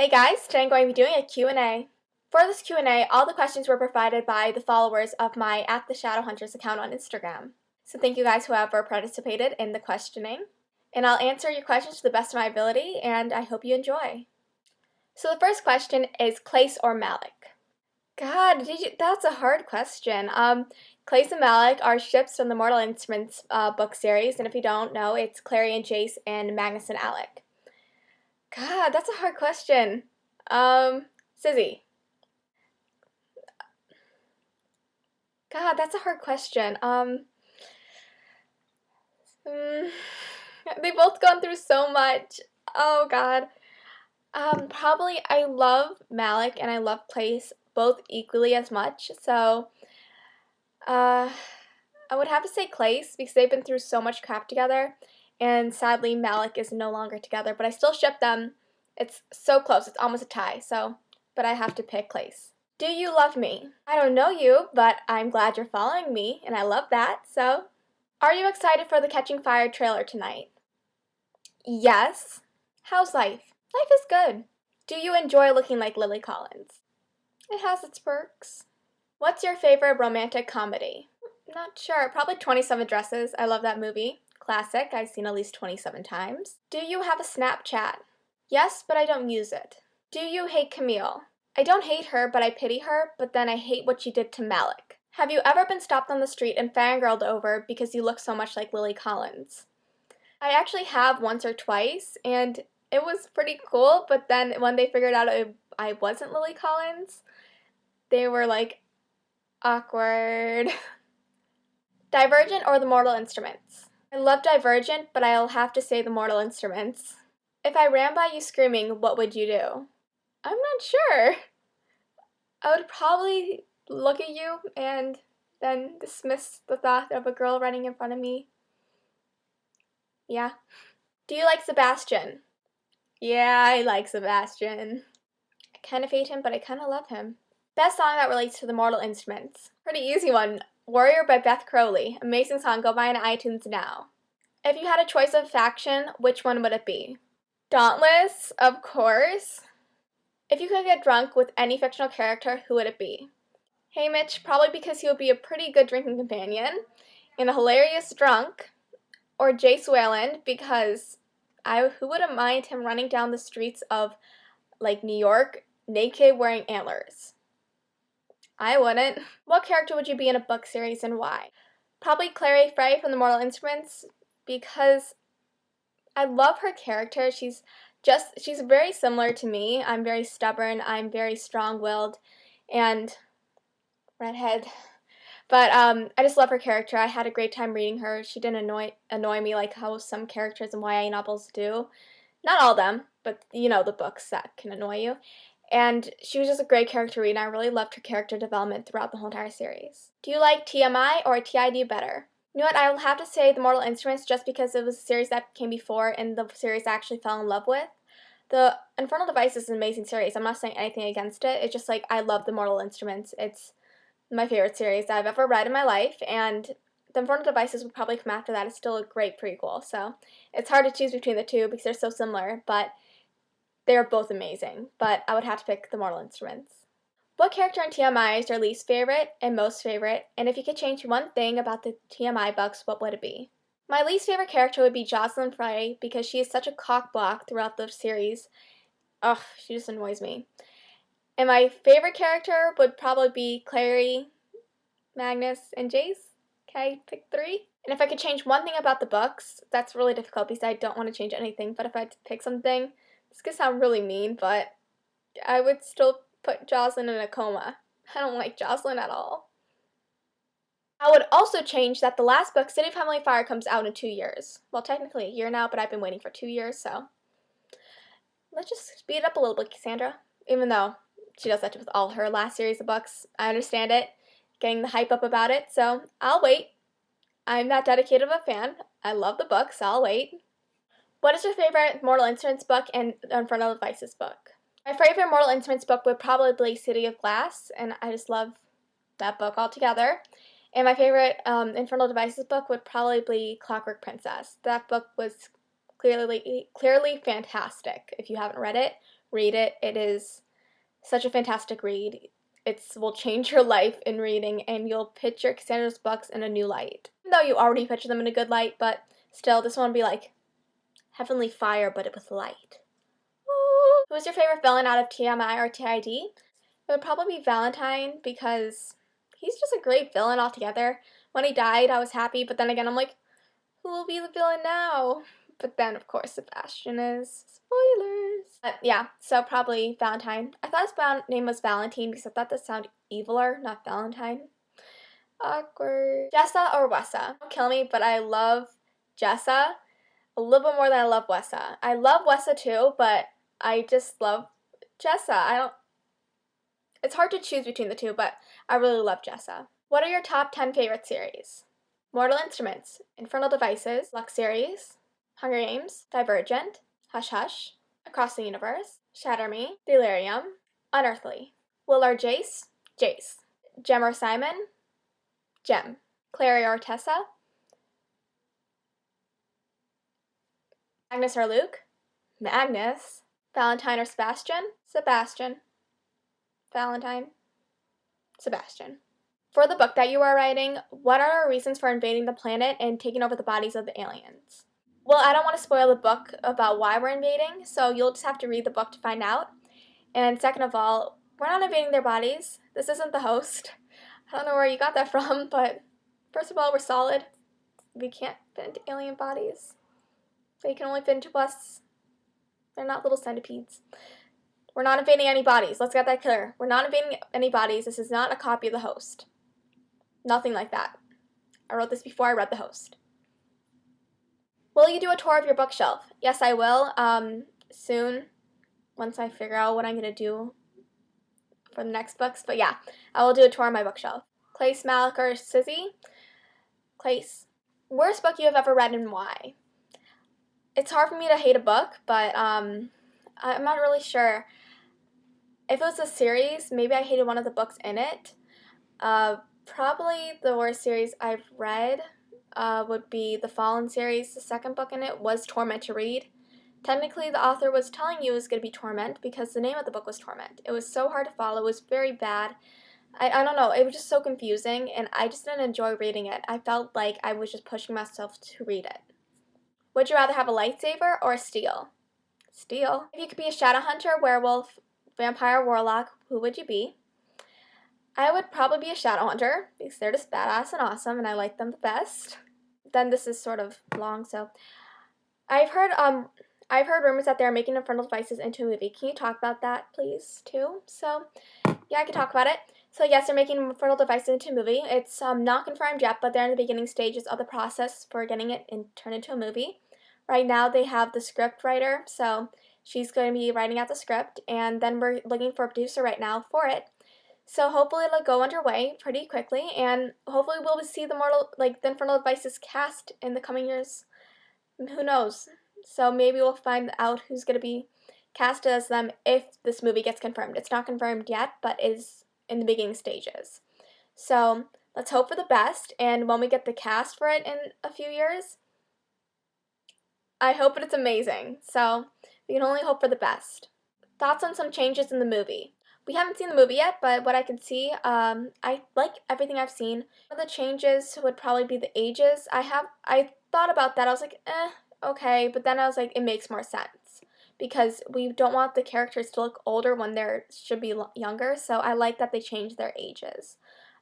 Hey guys, today I'm going to be doing a Q&A. For this Q&A, all the questions were provided by the followers of my @TheShadowHunters account on Instagram. So thank you guys whoever participated in the questioning. And I'll answer your questions to the best of my ability, and I hope you enjoy. So the first question is Clace or Malik? God, that's a hard question. Clace and Malik are ships from the Mortal Instruments book series, and if you don't know, it's Clary and Jace and Magnus and Alec. God, that's a hard question. Sizzy. God, that's a hard question. They've both gone through so much. Oh, God. Probably I love Malik and I love Clace both equally as much, so, I would have to say Clace because they've been through so much crap together, and sadly Malik is no longer together, but I still ship them. It's so close, it's almost a tie, but I have to pick Clace. Do you love me? I don't know you, but I'm glad you're following me, and I love that, so. Are you excited for the Catching Fire trailer tonight? Yes. How's life? Life is good. Do you enjoy looking like Lily Collins? It has its perks. What's your favorite romantic comedy? Not sure. Probably 27 Dresses. I love that movie. Classic. I've seen at least 27 times. Do you have a Snapchat? Yes, but I don't use it. Do you hate Camille? I don't hate her, but I pity her, but then I hate what she did to Malik. Have you ever been stopped on the street and fangirled over because you look so much like Lily Collins? I actually have once or twice, and it was pretty cool, but then when they figured out I wasn't Lily Collins, they were like, awkward. Divergent or the Mortal Instruments? I love Divergent, but I'll have to say the Mortal Instruments. If I ran by you screaming, what would you do? I'm not sure. I would probably look at you and then dismiss the thought of a girl running in front of me. Yeah. Do you like Sebastian? Yeah, I like Sebastian. I kind of hate him, but I kind of love him. Best song that relates to the Mortal Instruments? Pretty easy one. Warrior by Beth Crowley. Amazing song. Go buy it on iTunes now. If you had a choice of faction, which one would it be? Dauntless, of course. If you could get drunk with any fictional character, who would it be? Haymitch, probably because he would be a pretty good drinking companion and a hilarious drunk. Or Jace Wayland, because who wouldn't mind him running down the streets of, like, New York naked wearing antlers? I wouldn't. What character would you be in a book series and why? Probably Clary Frey from the Mortal Instruments, because I love her character. She's very similar to me. I'm very stubborn, I'm very strong-willed, and redhead. But I just love her character. I had a great time reading her. She didn't annoy me like how some characters in YA novels do. Not all of them, but you know the books that can annoy you. And she was just a great character to read, and I really loved her character development throughout the whole entire series. Do you like TMI or TID better? You know what, I will have to say The Mortal Instruments just because it was a series that came before and the series I actually fell in love with. The Infernal Device is an amazing series. I'm not saying anything against it. It's just like I love The Mortal Instruments. It's my favorite series I've ever read in my life, and The Infernal Devices would probably come after that. It's still a great prequel, so it's hard to choose between the two because they're so similar, but they're both amazing. But I would have to pick The Mortal Instruments. What character in TMI is your least favorite and most favorite? And if you could change one thing about the TMI books, what would it be? My least favorite character would be Jocelyn Frey because she is such a cockblock throughout the series. Ugh, she just annoys me. And my favorite character would probably be Clary, Magnus, and Jace. Okay, pick 3. And if I could change one thing about the books, that's really difficult because I don't want to change anything, but if I had to pick something, this could sound really mean, but I would still put Jocelyn in a coma. I don't like Jocelyn at all. I would also change that the last book, City of Heavenly Fire, comes out in 2 years. Well, technically a year now, but I've been waiting for 2 years, so. Let's just speed it up a little bit, Cassandra. Even though she does that with all her last series of books. I understand it. Getting the hype up about it, so I'll wait. I'm that dedicated of a fan. I love the book, so I'll wait. What is your favorite Mortal Instruments book and Infernal Devices book? My favorite Mortal Instruments book would probably be City of Glass, and I just love that book altogether. And my favorite Infernal Devices book would probably be Clockwork Princess. That book was clearly fantastic. If you haven't read it, read it. It is such a fantastic read. It will change your life in reading, and you'll picture Cassandra's books in a new light. Even though you already picture them in a good light, but still, this one will be like heavenly fire, but with light. Woo! Who's your favorite villain out of TMI or TID? It would probably be Valentine, because he's just a great villain altogether. When he died, I was happy, but then again, I'm like, who will be the villain now? But then, of course, Sebastian is. Spoilers! But yeah, so probably Valentine. I thought his name was Valentine because I thought that sounded eviler, not Valentine. Awkward. Jessa or Wessa? Don't kill me, but I love Jessa a little bit more than I love Wessa. I love Wessa too, but I just love Jessa. It's hard to choose between the two, but I really love Jessa. What are your top 10 favorite series? Mortal Instruments, Infernal Devices, Lux Series, Hunger Games, Divergent, Hush Hush, Across the Universe, Shatter Me, Delirium, Unearthly, Will or Jace, Jace, Gem or Simon, Gem, Clary or Tessa, Magnus or Luke, Magnus, Valentine or Sebastian, Sebastian, Valentine, Sebastian. For the book that you are writing, what are our reasons for invading the planet and taking over the bodies of the aliens? Well, I don't want to spoil the book about why we're invading, so you'll just have to read the book to find out. And second of all, we're not invading their bodies. This isn't the host. I don't know where you got that from, but first of all, we're solid. We can't fit into alien bodies. They can only fit into us. They're not little centipedes. We're not invading any bodies. Let's get that clear. We're not invading any bodies. This is not a copy of the host. Nothing like that. I wrote this before I read the host. Will you do a tour of your bookshelf? Yes, I will. Soon, once I figure out what I'm going to do for the next books. But yeah, I will do a tour of my bookshelf. Clace, Malik, or Sizzy? Clace. Worst book you have ever read and why? It's hard for me to hate a book, but I'm not really sure. If it was a series, maybe I hated one of the books in it. Probably the worst series I've read would be the Fallen series. The second book in it was Torment to read. Technically, the author was telling you it was going to be Torment because the name of the book was Torment. It was so hard to follow. It was very bad. I don't know. It was just so confusing, and I just didn't enjoy reading it. I felt like I was just pushing myself to read it. Would you rather have a lightsaber or a steel? Steel. If you could be a shadow hunter, werewolf, vampire, warlock, who would you be? I would probably be a shadow hunter because they're just badass and awesome, and I like them the best. Then this is sort of long, so I've heard rumors that they're making Infernal Devices into a movie. Can you talk about that, please, too? So yeah, I can talk about it. So yes, they're making Infernal Devices into a movie. It's not confirmed yet, but they're in the beginning stages of the process for getting it turned into a movie. Right now, they have the script writer, so she's going to be writing out the script, and then we're looking for a producer right now for it. So hopefully it'll go underway pretty quickly, and hopefully we'll see the Infernal Devices cast in the coming years. Who knows? So maybe we'll find out who's going to be cast as them if this movie gets confirmed. It's not confirmed yet, but is in the beginning stages. So let's hope for the best, and when we get the cast for it in a few years, I hope it's amazing. So we can only hope for the best. Thoughts on some changes in the movie? We haven't seen the movie yet, but what I can see, I like everything I've seen. One of the changes would probably be the ages. I thought about that. I was like, okay, but then I was like, it makes more sense because we don't want the characters to look older when they should be younger. So I like that they changed their ages.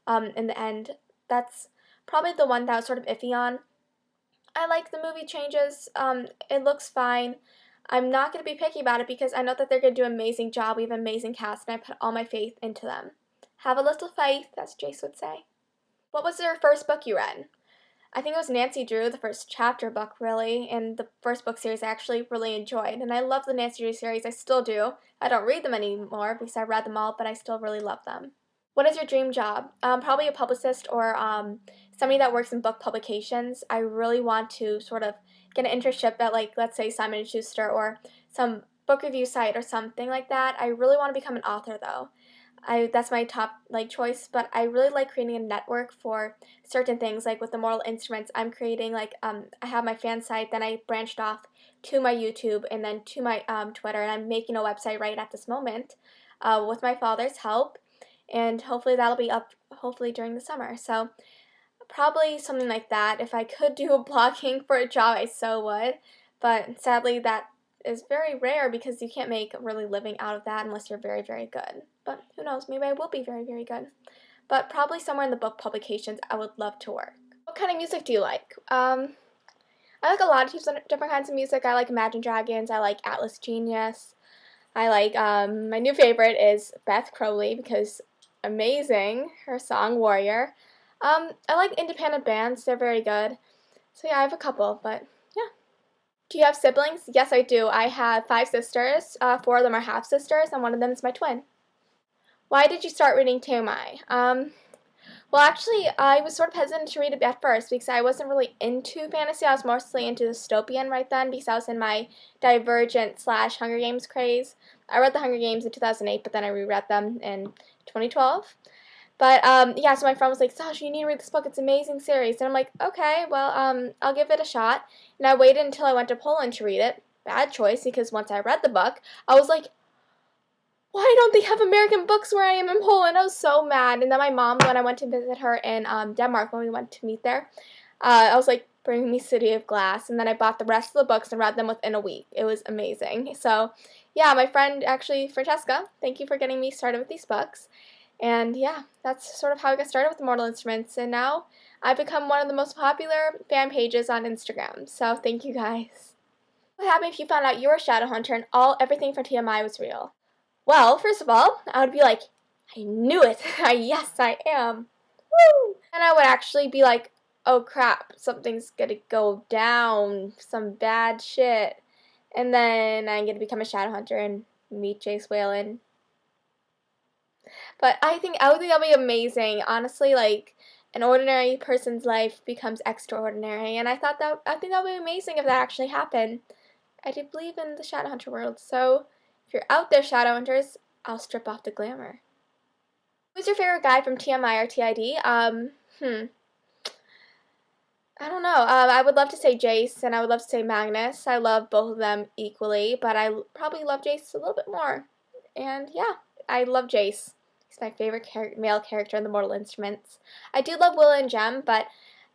In the end, that's probably the one that I was sort of iffy on. I like the movie changes. It looks fine. I'm not going to be picky about it because I know that they're going to do an amazing job. We have an amazing cast, and I put all my faith into them. Have a little faith, as Jace would say. What was your first book you read? I think it was Nancy Drew, the first chapter book, really, and the first book series I actually really enjoyed. And I love the Nancy Drew series. I still do. I don't read them anymore because I read them all, but I still really love them. What is your dream job? Probably a publicist or somebody that works in book publications. I really want to sort of get an internship at, like, let's say Simon & Schuster or some book review site or something like that. I really want to become an author, though. That's my top choice, but I really like creating a network for certain things. Like with the Mortal Instruments, I'm creating I have my fan site, then I branched off to my YouTube and then to my Twitter, and I'm making a website right at this moment with my father's help, and hopefully that'll be up hopefully during the summer. So probably something like that. If I could do a blogging for a job, I so would, but sadly that is very rare because you can't make a really living out of that unless you're very, very good. But who knows, maybe I will be very, very good. But probably somewhere in the book publications I would love to work. What kind of music do you like? I like a lot of different kinds of music. I like Imagine Dragons, I like Atlas Genius. I like, my new favorite is Beth Crowley because amazing, her song Warrior. I like independent bands, they're very good. So yeah, I have a couple, but yeah. Do you have siblings? Yes, I do. I have 5 sisters. 4 of them are half-sisters, and one of them is my twin. Why did you start reading TMI? Well, actually, I was sort of hesitant to read it at first because I wasn't really into fantasy. I was mostly into dystopian right then because I was in my Divergent / Hunger Games craze. I read the Hunger Games in 2008, but then I reread them in 2012. But, yeah, so my friend was like, Sasha, you need to read this book. It's an amazing series. And I'm like, okay, well, I'll give it a shot. And I waited until I went to Poland to read it. Bad choice, because once I read the book, I was like, why don't they have American books where I am in Poland? I was so mad. And then my mom, when I went to visit her in Denmark, when we went to meet there, I was like, bring me City of Glass. And then I bought the rest of the books and read them within a week. It was amazing. So, yeah, my friend, actually, Francesca, thank you for getting me started with these books. And, yeah, that's sort of how I got started with Mortal Instruments. And now I've become one of the most popular fan pages on Instagram. So, thank you guys. What happened if you found out you were a shadow hunter and everything from TMI was real? Well, first of all, I would be like, I knew it. Yes, I am. Woo! And I would actually be like, oh crap, something's gonna go down, some bad shit. And then I'm gonna become a shadow hunter and meet Jace Whalen. But I would think that'll be amazing. Honestly, like, an ordinary person's life becomes extraordinary. And I think that would be amazing if that actually happened. I do believe in the Shadowhunter world, so if you're out there, Shadowhunters, I'll strip off the glamour. Who's your favorite guy from TMI or TID? I don't know. I would love to say Jace, and I would love to say Magnus. I love both of them equally, but I probably love Jace a little bit more. And yeah, I love Jace. He's my favorite male character in the Mortal Instruments. I do love Willa and Jem, but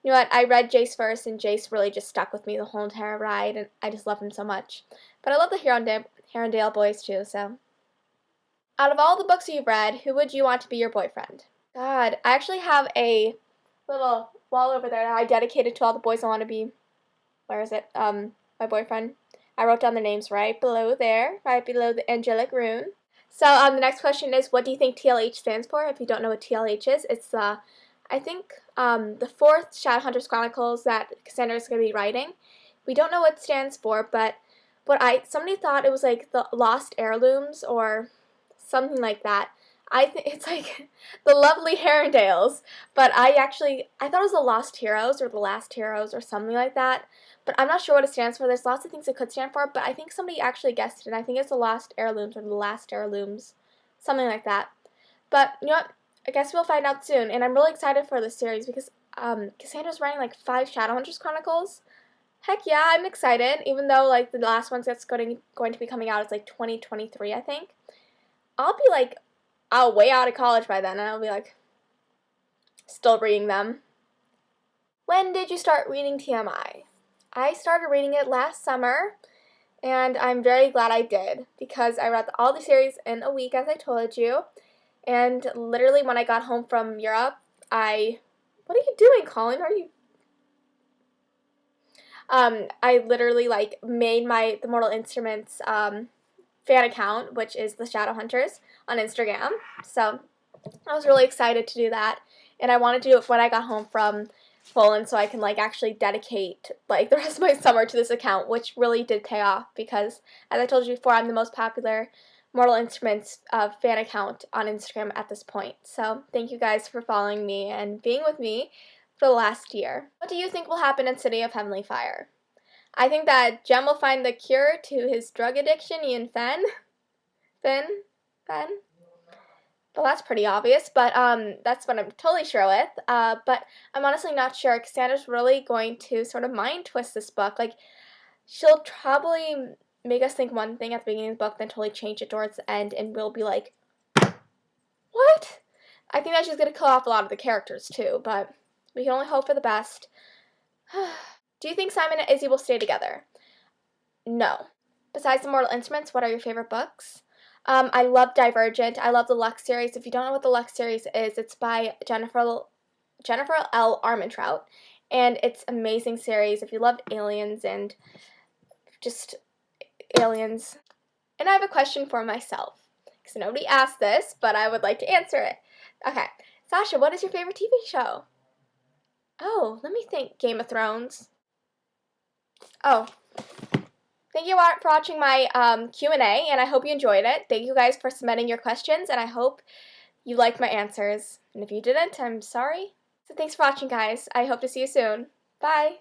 you know what? I read Jace first, and Jace really just stuck with me the whole entire ride, and I just love him so much. But I love the Herondale boys too, so. Out of all the books you've read, who would you want to be your boyfriend? God, I actually have a little wall over there that I dedicated to all the boys I want to be, where is it, my boyfriend. I wrote down their names right below there, right below the angelic rune. So, the next question is, what do you think TLH stands for? If you don't know what TLH is, it's I think, the 4th Shadowhunters Chronicles that Cassandra is going to be writing. We don't know what it stands for, but somebody thought it was like the Lost Heirlooms or something like that. I think it's like the Lovely Herondales, but I thought it was the Lost Heroes or the Last Heroes or something like that, but I'm not sure what it stands for. There's lots of things it could stand for, but I think somebody actually guessed it, and I think it's the Lost Heirlooms or the Last Heirlooms, something like that. But, you know what? I guess we'll find out soon, and I'm really excited for this series because Cassandra's writing like 5 Shadowhunters Chronicles. Heck yeah, I'm excited, even though like the last one's that's going to be coming out is like 2023, I think. I'll be like way out of college by then, and I'll be like still reading them. When did you start reading TMI? I started reading it last summer, and I'm very glad I did because I read all the series in a week, as I told you. And literally when I got home from Europe, what are you doing, Colin? I literally like made the Mortal Instruments fan account, which is the Shadowhunters on Instagram. So I was really excited to do that, and I wanted to do it when I got home from Poland so I can like actually dedicate like the rest of my summer to this account, which really did pay off because, as I told you before, I'm the most popular Mortal Instruments fan account on Instagram at this point. So thank you guys for following me and being with me for the last year. What do you think will happen in City of Heavenly Fire? I think that Jem will find the cure to his drug addiction, Ian Fenn. Well, that's pretty obvious, but that's what I'm totally sure with. But I'm honestly not sure. Cassandra's really going to sort of mind twist this book. Like, she'll probably make us think one thing at the beginning of the book, then totally change it towards the end, and we'll be like, what? I think that she's going to kill off a lot of the characters too, but we can only hope for the best. Do you think Simon and Izzy will stay together? No. Besides the Mortal Instruments, what are your favorite books? I love Divergent. I love the Lux series. If you don't know what the Lux series is, it's by Jennifer L. Armentrout, and it's an amazing series if you love aliens and just aliens. And I have a question for myself, because nobody asked this, but I would like to answer it. Okay, Sasha, what is your favorite TV show? Oh, let me think. Game of Thrones. Oh, thank you for watching my Q&A, and I hope you enjoyed it. Thank you guys for submitting your questions, and I hope you liked my answers. And if you didn't, I'm sorry. So thanks for watching, guys. I hope to see you soon. Bye!